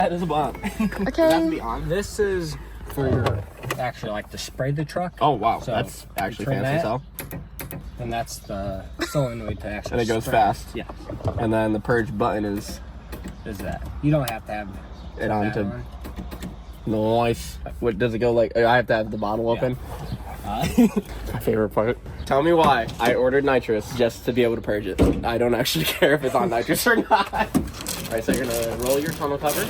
That is a bomb. Okay. This is for actually like to spray the truck. Oh wow, So that's actually turn fancy as that. hell. And that's the solenoid to actually. And it goes spray. fast. Yeah. And then the purge button is That. You don't have to have it on that to on. nice. What does it go like? I have to have the bottle open. My favorite part. Tell me why I ordered nitrous just to be able to purge it. I don't actually care if it's on nitrous or not. Alright, so you're gonna roll your tunnel cover.